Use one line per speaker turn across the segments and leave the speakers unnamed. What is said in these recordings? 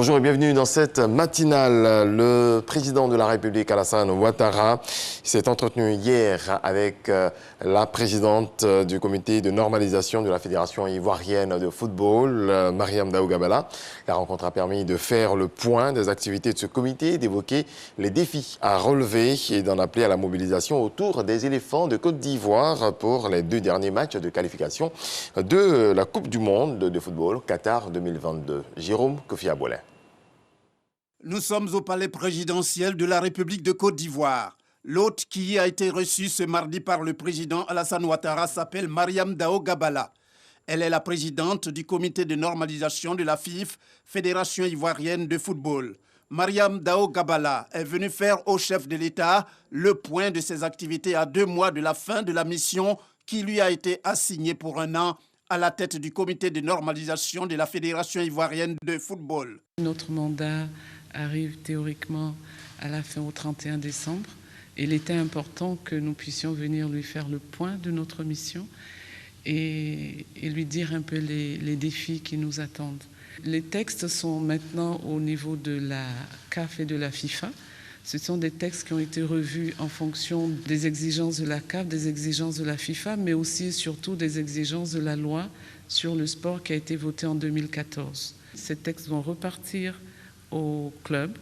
Bonjour et bienvenue dans cette matinale. Le président de la République, Alassane Ouattara, s'est entretenu hier avec la présidente du comité de normalisation de la Fédération ivoirienne de football, Mariam Daou Gabala. La rencontre a permis de faire le point des activités de ce comité, d'évoquer les défis à relever et d'en appeler à la mobilisation autour des éléphants de Côte d'Ivoire pour les 2 derniers matchs de qualification de la Coupe du Monde de football Qatar 2022. Jérôme Kofi Abolin.
Nous sommes au palais présidentiel de la République de Côte d'Ivoire. L'hôte qui y a été reçu ce mardi par le président Alassane Ouattara s'appelle Mariam Daou Gabala. Elle est la présidente du comité de normalisation de la FIF, Fédération ivoirienne de football. Mariam Daou Gabala est venue faire au chef de l'État le point de ses activités à 2 mois de la fin de la mission qui lui a été assignée pour 1 an à la tête du comité de normalisation de la Fédération ivoirienne de football.
Notre mandat arrive théoriquement à la fin au 31 décembre. Il était important que nous puissions venir lui faire le point de notre mission et lui dire un peu les défis qui nous attendent. Les textes sont maintenant au niveau de la CAF et de la FIFA. Ce sont des textes qui ont été revus en fonction des exigences de la CAF, des exigences de la FIFA, mais aussi et surtout des exigences de la loi sur le sport qui a été votée en 2014. Ces textes vont repartir au club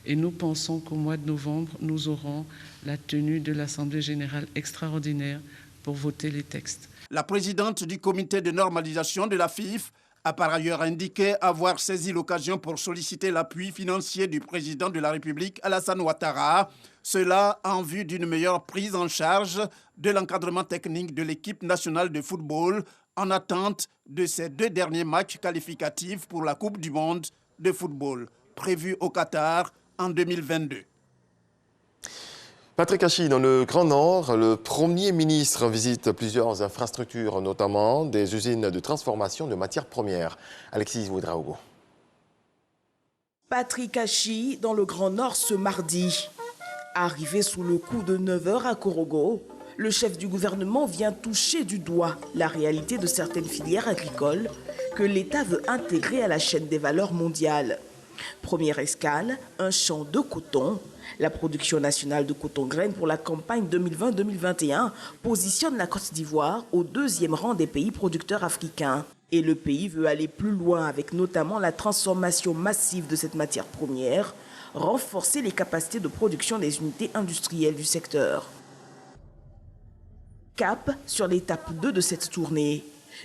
et nous pensons qu'au mois de novembre, nous aurons la tenue de l'Assemblée générale extraordinaire pour voter les textes.
La présidente du comité de normalisation de la FIF a par ailleurs indiqué avoir saisi l'occasion pour solliciter l'appui financier du président de la République, Alassane Ouattara, cela en vue d'une meilleure prise en charge de l'encadrement technique de l'équipe nationale de football en attente de ces 2 derniers matchs qualificatifs pour la Coupe du Monde de football, prévue au Qatar en 2022.
Patrick Hachi, dans le Grand Nord, le Premier ministre visite plusieurs infrastructures, notamment des usines de transformation de matières premières. Alexis Ouedraogo.
Patrick Hachi, dans le Grand Nord ce mardi. Arrivé sous le coup de 9h à Korogo, le chef du gouvernement vient toucher du doigt la réalité de certaines filières agricoles que l'État veut intégrer à la chaîne des valeurs mondiales. Première escale, un champ de coton. La production nationale de coton-graines pour la campagne 2020-2021 positionne la Côte d'Ivoire au 2e rang des pays producteurs africains. Et le pays veut aller plus loin avec notamment la transformation massive de cette matière première, renforcer les capacités de production des unités industrielles du secteur. Cap sur l'étape 2 de cette tournée.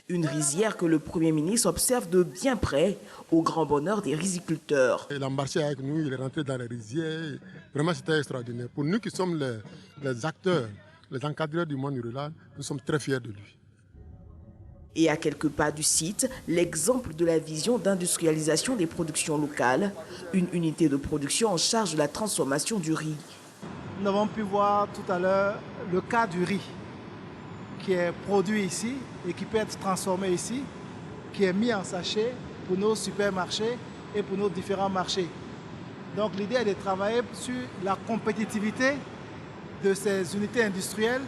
Une rizière que le Premier ministre observe de bien près, au grand bonheur des riziculteurs.
Il a marché avec nous, il est rentré dans les rizières. Vraiment, c'était extraordinaire. Pour nous qui sommes les acteurs, les encadreurs du monde rural, nous sommes très fiers de lui.
Et à quelques pas du site, l'exemple de la vision d'industrialisation des productions locales, une unité de production en charge de la transformation du riz.
Nous avons pu voir tout à l'heure le cas du riz qui est produit ici et qui peut être transformé ici, qui est mis en sachet pour nos supermarchés et pour nos différents marchés. Donc l'idée est de travailler sur la compétitivité de ces unités industrielles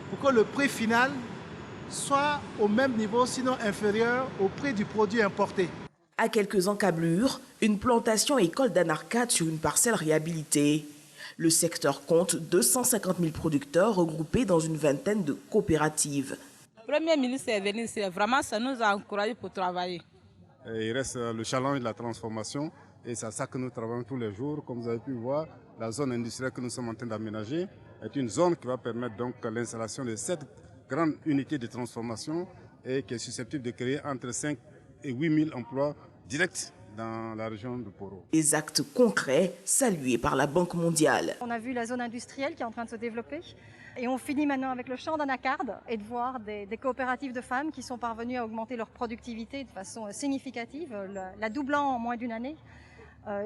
pour que le prix final soit au même niveau, sinon inférieur au prix du produit importé.
À quelques encablures, une plantation école d'anarcade sur une parcelle réhabilitée. Le secteur compte 250 000 producteurs regroupés dans une vingtaine de coopératives.
Le Premier ministre est venu ici, vraiment ça nous a encouragés pour travailler.
Il reste le challenge de la transformation et c'est à ça que nous travaillons tous les jours. Comme vous avez pu voir, la zone industrielle que nous sommes en train d'aménager est une zone qui va permettre donc l'installation de 7 grandes unités de transformation et qui est susceptible de créer entre 5 et 8 000 emplois directs dans la région de Poro.
Des actes concrets salués par la Banque mondiale.
On a vu la zone industrielle qui est en train de se développer et on finit maintenant avec le champ d'anacarde et de voir des coopératives de femmes qui sont parvenues à augmenter leur productivité de façon significative, la doublant en moins d'1 année.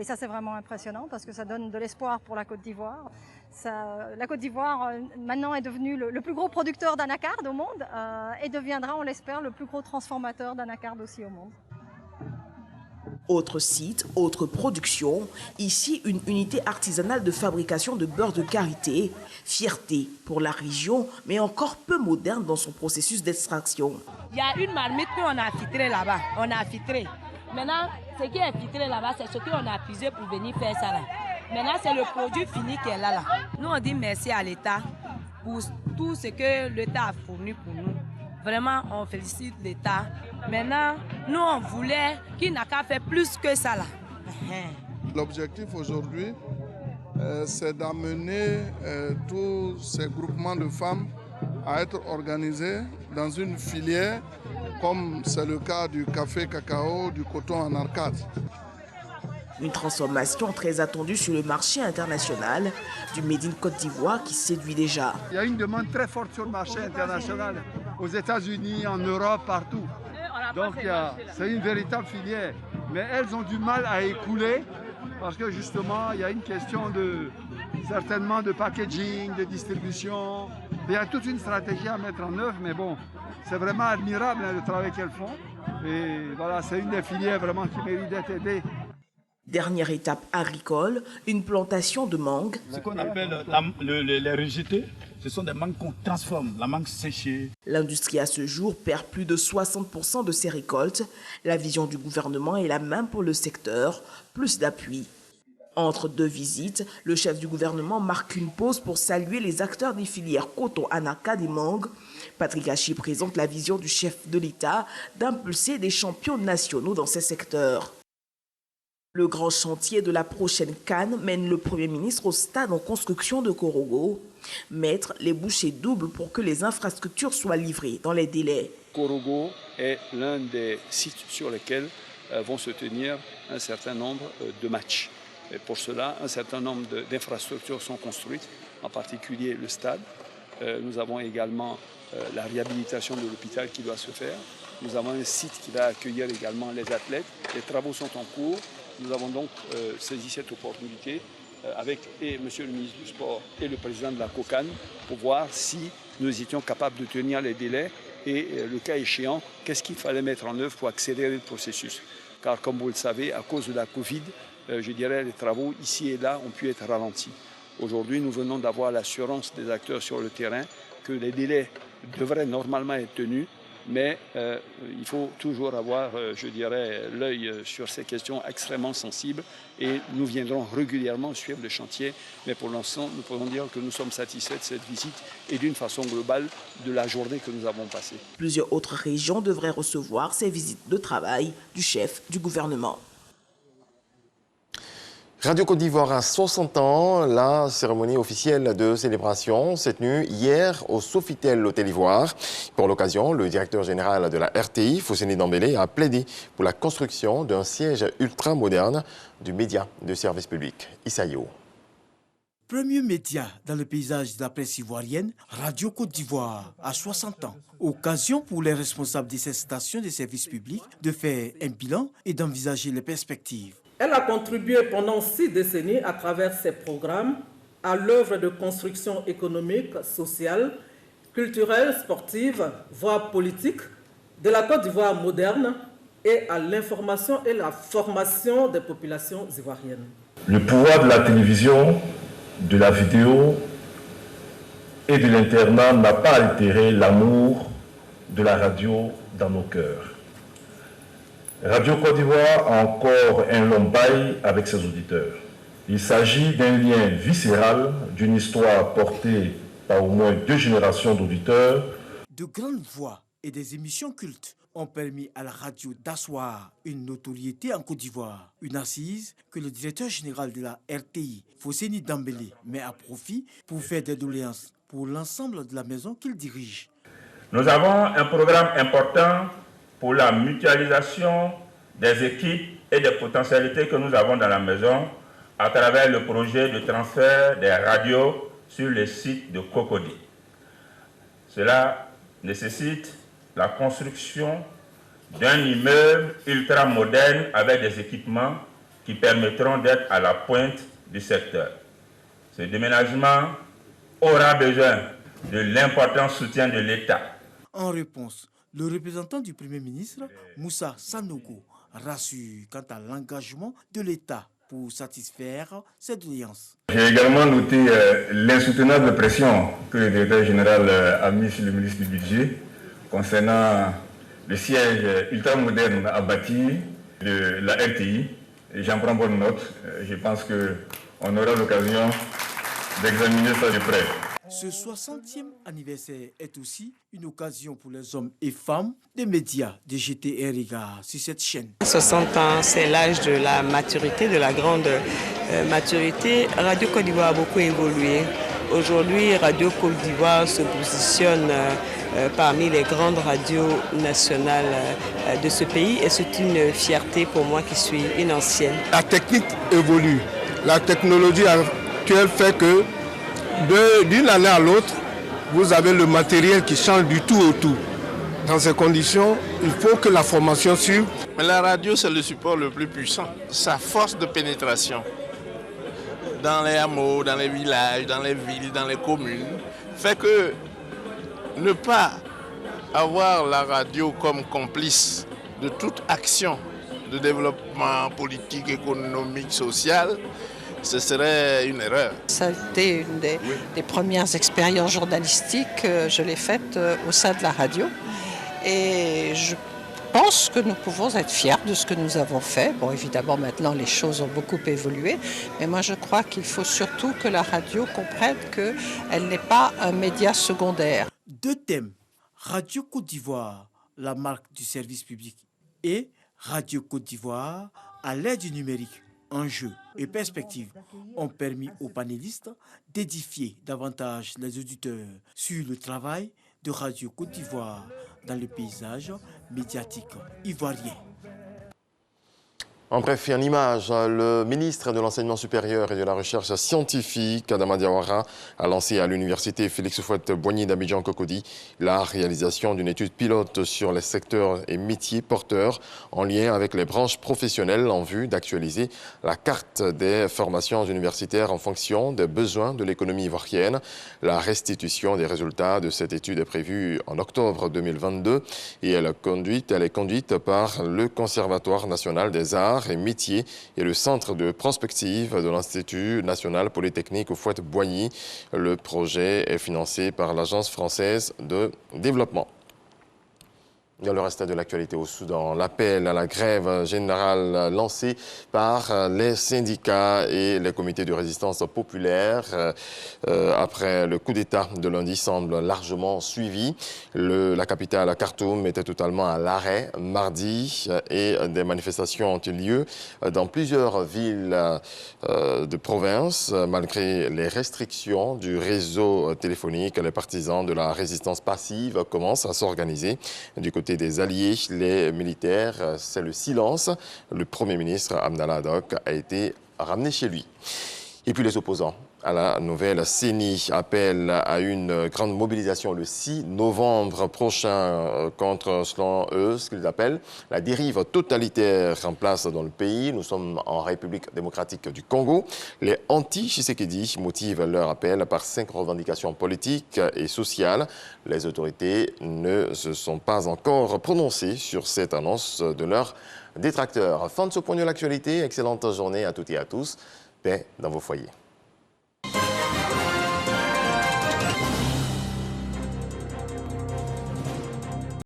Et ça c'est vraiment impressionnant parce que ça donne de l'espoir pour la Côte d'Ivoire. La Côte d'Ivoire maintenant est devenue le plus gros producteur d'anacarde au monde et deviendra, on l'espère, le plus gros transformateur d'anacarde aussi au monde.
Autre site, autre production, ici une unité artisanale de fabrication de beurre de karité, fierté pour la région, mais encore peu moderne dans son processus d'extraction.
Il y a une marmite qu'on a filtrée là-bas, on a filtré.
Maintenant, ce qui est filtré là-bas, c'est ce qu'on a puisé pour venir faire ça là. Maintenant, c'est le produit fini qui est là. Nous, on dit merci à l'État pour tout ce que l'État a fourni pour nous. Vraiment, on félicite l'État. Maintenant, nous, on voulait qu'il n'a qu'à faire plus que ça là.
L'objectif aujourd'hui, c'est d'amener tous ces groupements de femmes à être organisés dans une filière, comme c'est le cas du café cacao, du coton en arcade.
Une transformation très attendue sur le marché international du Made in Côte d'Ivoire qui séduit déjà.
Il y a une demande très forte sur le marché international, aux États-Unis, en Europe, partout. Donc c'est une véritable filière. Mais elles ont du mal à écouler parce que justement, il y a une question certainement de packaging, de distribution. Il y a toute une stratégie à mettre en œuvre, mais bon, c'est vraiment admirable le travail qu'elles font. Et voilà, c'est une des filières vraiment qui mérite d'être aidée.
Dernière étape agricole, une plantation de mangue.
Ce qu'on appelle les rejetés, ce sont des mangues qu'on transforme, la mangue séchée.
L'industrie à ce jour perd plus de 60% de ses récoltes. La vision du gouvernement est la même pour le secteur, plus d'appui. Entre deux visites, le chef du gouvernement marque une pause pour saluer les acteurs des filières coton, anacarde et mangue. Patrick Hachi présente la vision du chef de l'État d'impulser des champions nationaux dans ces secteurs. Le grand chantier de la prochaine CAN mène le Premier ministre au stade en construction de Korogo. Mettre les bouchées doubles pour que les infrastructures soient livrées dans les délais.
Korogo est l'un des sites sur lesquels vont se tenir un certain nombre de matchs. Et pour cela, un certain nombre d'infrastructures sont construites, en particulier le stade. Nous avons également la réhabilitation de l'hôpital qui doit se faire. Nous avons un site qui va accueillir également les athlètes. Les travaux sont en cours. Nous avons donc saisi cette opportunité avec Monsieur le ministre du Sport et le président de la COCAN pour voir si nous étions capables de tenir les délais et le cas échéant, qu'est-ce qu'il fallait mettre en œuvre pour accélérer le processus. Car comme vous le savez, à cause de la Covid, je dirais les travaux ici et là ont pu être ralentis. Aujourd'hui, nous venons d'avoir l'assurance des acteurs sur le terrain que les délais devraient normalement être tenus. Mais il faut toujours avoir, je dirais, l'œil sur ces questions extrêmement sensibles et nous viendrons régulièrement suivre le chantier. Mais pour l'instant, nous pouvons dire que nous sommes satisfaits de cette visite et d'une façon globale de la journée que nous avons passée.
Plusieurs autres régions devraient recevoir ces visites de travail du chef du gouvernement.
Radio Côte d'Ivoire a 60 ans. La cérémonie officielle de célébration s'est tenue hier au Sofitel Hôtel Ivoire. Pour l'occasion, le directeur général de la RTI, Fousseni Dembélé, a plaidé pour la construction d'un siège ultra-moderne du média de service public, Issaïo.
Premier média dans le paysage de la presse ivoirienne, Radio Côte d'Ivoire a 60 ans. Occasion pour les responsables de ces stations de service public de faire un bilan et d'envisager les perspectives.
Elle a contribué pendant 6 décennies à travers ses programmes à l'œuvre de construction économique, sociale, culturelle, sportive, voire politique de la Côte d'Ivoire moderne et à l'information et la formation des populations ivoiriennes.
Le pouvoir de la télévision, de la vidéo et de l'Internet n'a pas altéré l'amour de la radio dans nos cœurs. Radio Côte d'Ivoire a encore un long bail avec ses auditeurs. Il s'agit d'un lien viscéral, d'une histoire portée par au moins 2 générations d'auditeurs.
De grandes voix et des émissions cultes ont permis à la radio d'asseoir une notoriété en Côte d'Ivoire. Une assise que le directeur général de la RTI, Fousseni Dembélé, met à profit pour faire des doléances pour l'ensemble de la maison qu'il dirige.
Nous avons un programme important pour la mutualisation des équipes et des potentialités que nous avons dans la maison à travers le projet de transfert des radios sur le site de Cocody. Cela nécessite la construction d'un immeuble ultra-moderne avec des équipements qui permettront d'être à la pointe du secteur. Ce déménagement aura besoin de l'important soutien de l'État.
En réponse, le représentant du Premier ministre, Moussa Sanogo, rassure quant à l'engagement de l'État pour satisfaire cette doléance.
J'ai également noté l'insoutenable pression que le directeur général a mise sur le ministre du Budget concernant le siège ultramoderne à bâtir
de la RTI. J'en prends bonne note. Je pense qu'on aura l'occasion d'examiner ça de près.
Ce 60e anniversaire est aussi une occasion pour les hommes et femmes des médias de jeter un regard sur cette chaîne.
60 ans, c'est l'âge de la maturité, de la grande maturité. Radio Côte d'Ivoire a beaucoup évolué. Aujourd'hui, Radio Côte d'Ivoire se positionne parmi les grandes radios nationales de ce pays et c'est une fierté pour moi qui suis une ancienne.
La technique évolue. La technologie actuelle fait que d'une année à l'autre, vous avez le matériel qui change du tout au tout. Dans ces conditions, il faut que la formation suive.
Mais la radio, c'est le support le plus puissant. Sa force de pénétration dans les hameaux, dans les villages, dans les villes, dans les communes, fait que ne pas avoir la radio comme complice de toute action de développement politique, économique, social, ce serait une erreur.
Ça a été une des premières expériences journalistiques. Je l'ai faite au sein de la radio. Et je pense que nous pouvons être fiers de ce que nous avons fait. Bon, évidemment, maintenant, les choses ont beaucoup évolué. Mais moi, je crois qu'il faut surtout que la radio comprenne qu'elle n'est pas un média secondaire.
Deux thèmes. Radio Côte d'Ivoire, la marque du service public. Et Radio Côte d'Ivoire, à l'ère du numérique. Enjeux et perspectives ont permis aux panélistes d'édifier davantage les auditeurs sur le travail de Radio Côte d'Ivoire dans le paysage médiatique ivoirien.
En bref, en image, le ministre de l'Enseignement supérieur et de la Recherche scientifique, Adama Diawara, a lancé à l'université Félix Houphouët-Boigny d'Abidjan-Cocody la réalisation d'une étude pilote sur les secteurs et métiers porteurs en lien avec les branches professionnelles en vue d'actualiser la carte des formations universitaires en fonction des besoins de l'économie ivoirienne. La restitution des résultats de cette étude est prévue en octobre 2022 et elle est conduite par le Conservatoire national des arts et métiers et le centre de prospective de l'Institut national polytechnique Houphouët-Boigny. Le projet est financé par l'Agence française de développement. Dans le reste de l'actualité au Soudan, l'appel à la grève générale lancé par les syndicats et les comités de résistance populaire après le coup d'État de lundi semble largement suivi. La capitale Khartoum était totalement à l'arrêt mardi et des manifestations ont eu lieu dans plusieurs villes de province. Malgré les restrictions du réseau téléphonique, les partisans de la résistance passive commencent à s'organiser. Du côté des alliés, les militaires, c'est le silence. Le Premier ministre Abdallah Haddock a été ramené chez lui. Et puis les opposants à la nouvelle CENI appellent à une grande mobilisation le 6 novembre prochain contre, selon eux, ce qu'ils appellent la dérive totalitaire en place dans le pays. Nous sommes en République démocratique du Congo. Les anti-Tshisekedi motivent leur appel par 5 revendications politiques et sociales. Les autorités ne se sont pas encore prononcées sur cette annonce de leurs détracteurs. Fin de ce point de l'actualité. Excellente journée à toutes et à tous. Paix dans vos foyers.